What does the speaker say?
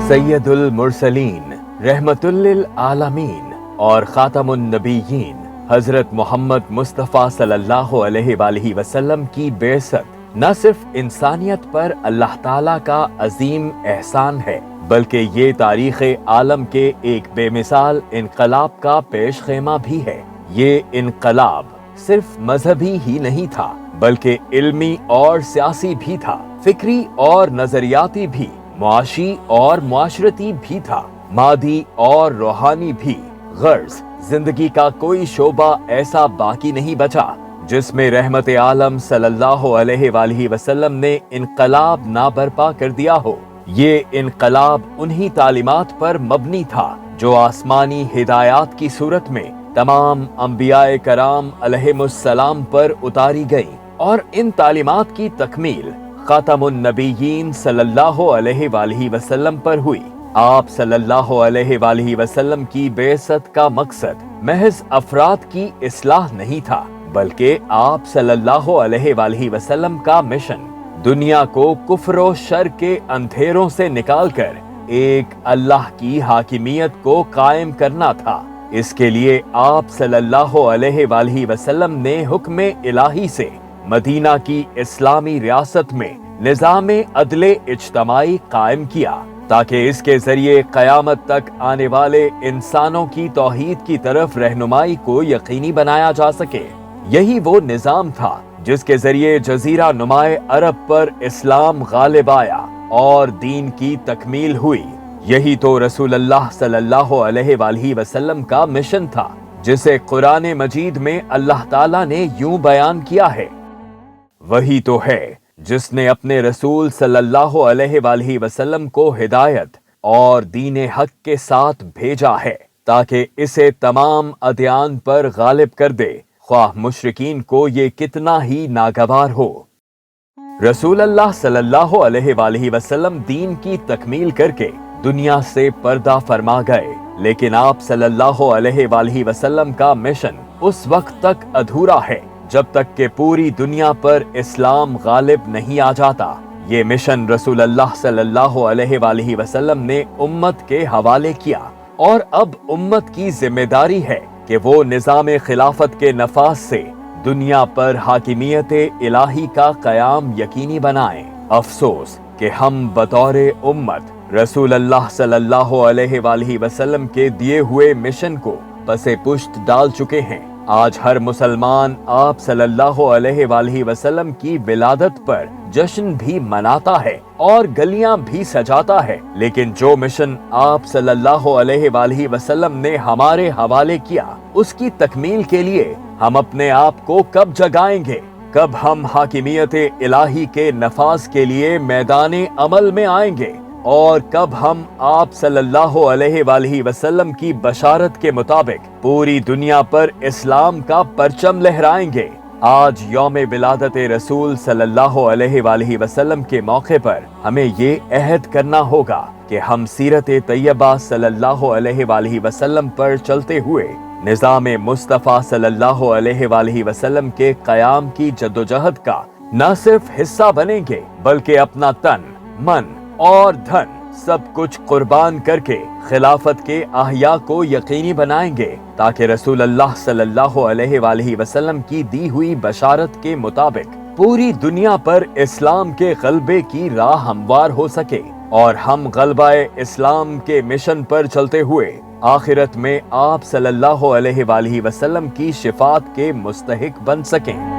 सैयदुल मुरसलीन, रहमतुल्लिल आलमीन और खातमुन नबीयीन हजरत मोहम्मद मुस्तफ़ा सल्लल्लाहु अलैहि वसल्लम की बेअसत न सिर्फ इंसानियत पर अल्लाह ताला का अजीम एहसान है, बल्कि ये तारीख़ आलम के एक बेमिसाल इनकलाब का पेश खेमा भी है। ये इनकलाब सिर्फ मजहबी ही नहीं था, बल्कि इल्मी और सियासी भी था, फिक्री और नजरियाती भी, मुआशी और मुआशरती भी था, मादी और रूहानी भी। गर्ज जिंदगी का कोई शोबा ऐसा बाकी नहीं बचा जिसमें रहमत आलम सल्लल्लाहु अलैहि वसल्लम ने इनकलाब ना बर्पा कर दिया हो। ये इनकलाब उन्हीं तालीमात पर मबनी था जो आसमानी हिदायत की सूरत में तमाम अंबियाए कराम अलैहिमुस्सलाम पर उतारी गई, और इन तालीमात की तकमील खातमुन नबीयीन सल्लल्लाहु अलैहि वसल्लम पर हुई। आप सल्लल्लाहु अलैहि वसल्लम की बेअसत का मकसद महज अफराद की इस्लाह नहीं था, बल्कि आप सल्लल्लाहु अलैहि वसल्लम का मिशन दुनिया को कुफ्र और शर के अंधेरों से निकालकर एक अल्लाह की हाकिमियत को कायम करना था। इसके लिए आप सल्लल्लाहु अलैहि वसल्लम ने हुक्म इलाही से मदीना की इस्लामी रियासत में निज़ाम अदले इज्तमाई कायम किया, ताकि इसके जरिए कयामत तक आने वाले इंसानों की तौहीद की तरफ रहनुमाई को यकीनी बनाया जा सके। यही वो निज़ाम था जिसके जरिए जजीरा नुमाए अरब पर इस्लाम गालिब आया और दीन की तकमील हुई। यही तो रसूलुल्लाह सल्लल्लाहु अलैहि वसल्लम का मिशन था, जिसे कुरान मजीद में अल्लाह ताला ने यूं बयान किया है। वही तो है जिसने अपने रसूल सल्लल्लाहु अलैहि वसल्लम को हिदायत और दीन हक के साथ भेजा है, ताकि इसे तमाम अदयान पर गालिब कर दे, ख्वाह मुशरिकीन को ये कितना ही नागवार हो। रसूलुल्लाह सल्लल्लाहु अलैहि वसल्लम दीन की तकमील करके दुनिया से पर्दा फरमा गए, लेकिन आप सल्लल्लाहु अलैहि वसल्लम का मिशन उस वक्त तक अधूरा है जब तक कि पूरी दुनिया पर इस्लाम गालिब नहीं आ जाता। ये मिशन रसूलुल्लाह सल्लल्लाहु अलैहि वसल्लम ने उम्मत के हवाले किया, और अब उम्मत की जिम्मेदारी है कि वो निज़ाम खिलाफत के नफाज से दुनिया पर हाकिमियत इलाही का कयाम यकीनी बनाएं। अफसोस कि हम बतौर उम्मत रसूलुल्लाह सल्लल्लाहु अलैहि वसल्लम के दिए हुए मिशन को पसे पुश्त डाल चुके हैं। आज हर मुसलमान आप सल्लल्लाहु अलैहि वसल्लम की विलादत पर जश्न भी मनाता है और गलियां भी सजाता है, लेकिन जो मिशन आप सल्लल्लाहु अलैहि वसल्लम ने हमारे हवाले किया, उसकी तकमील के लिए हम अपने आप को कब जगाएंगे? कब हम हाकिमियत इलाही के नफाज के लिए मैदान अमल में आएंगे? और कब हम आप सल्लल्लाहु अलैहि वसल्लम की बशारत के मुताबिक पूरी दुनिया पर इस्लाम का परचम लहराएंगे? आज यौम विलादत रसूल सल्लल्लाहु अलैहि वसल्लम के मौके पर हमें ये अहद करना होगा कि हम सीरत तैयबा सल्लल्लाहु अलैहि वसल्लम पर चलते हुए निज़ाम मुस्तफ़ा सल्लल्लाहु अलैहि वसल्लम के क़याम की जद्दोजहद का न सिर्फ हिस्सा बनेंगे, बल्कि अपना तन, मन और धन सब कुछ कुर्बान करके खिलाफत के अहया को यकीनी बनाएंगे, ताकि रसूलुल्लाह सल्लल्लाहु अलैहि वसल्लम की दी हुई बशारत के मुताबिक पूरी दुनिया पर इस्लाम के गलबे की राह हमवार हो सके, और हम गलबाए इस्लाम के मिशन पर चलते हुए आखिरत में आप सल्लल्लाहु अलैहि वसल्लम की शिफात के मुस्तहिक बन सकें।